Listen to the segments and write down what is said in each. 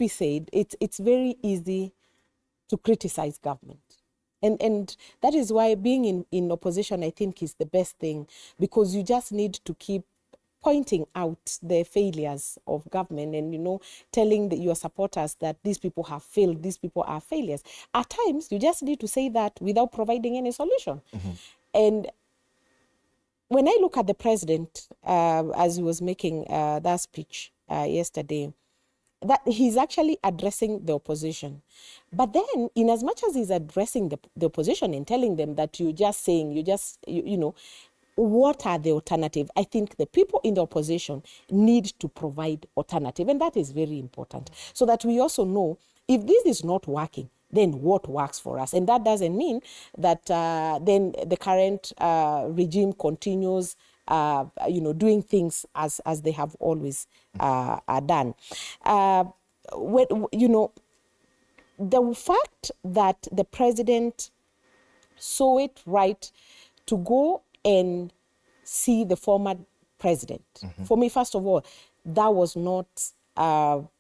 be said, it's very easy to criticize government. And that is why being in opposition, I think, is the best thing, because you just need to keep pointing out the failures of government and, you know, telling your supporters that these people have failed, these people are failures. At times, you just need to say that without providing any solution. And when I look at the president, as he was making that speech yesterday, that he's actually addressing the opposition. But then, in as much as he's addressing the opposition and telling them that you're just saying, you know, what are the alternative? I think the people in the opposition need to provide alternative, and that is very important, so that we also know if this is not working, then what works for us. And that doesn't mean that then the current regime continues you know, doing things as they have always done. You know, the fact that the president saw it right to go and see the former president, for me, first of all, that was not,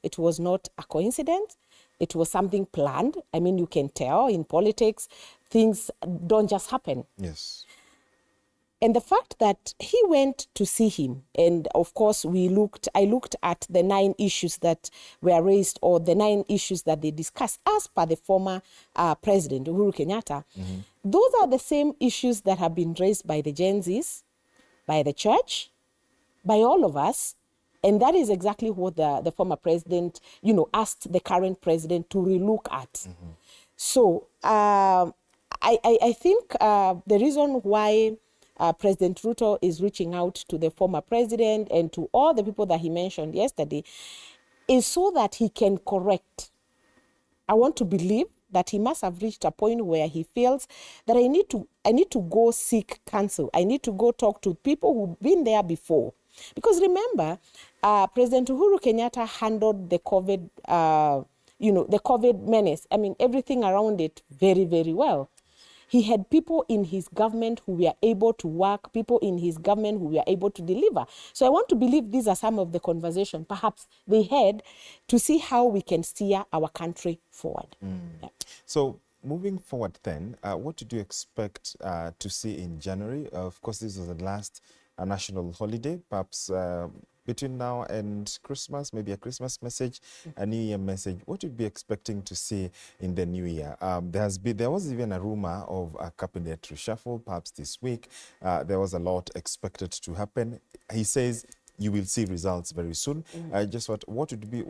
it was not a coincidence. It was something planned. I mean, you can tell in politics, things don't just happen. Yes. And the fact that he went to see him, and of course I looked at the 9 issues that were raised, or the 9 issues that they discussed as per the former president, Uhuru Kenyatta. Those are the same issues that have been raised by the Gen Zs, by the church, by all of us. And that is exactly what the former president, you know, asked the current president to relook at. So I think the reason why President Ruto is reaching out to the former president and to all the people that he mentioned yesterday is so that he can correct. I want to believe that he must have reached a point where he feels that I need to go seek counsel. I need to go talk to people who've been there before. Because remember, President Uhuru Kenyatta handled the COVID, you know, the COVID menace. I mean, everything around it very, very well. He had people in his government who were able to work, people in his government who were able to deliver. So I want to believe these are some of the conversations perhaps they had to see how we can steer our country forward. Yeah. So moving forward then, what did you expect to see in January? Of course, this was the last national holiday, perhaps between now and Christmas, maybe a Christmas message, a New Year message. What would you be expecting to see in the new year? There was even a rumor of a cabinet reshuffle, perhaps this week. There was a lot expected to happen. He says you will see results very soon. Just what would be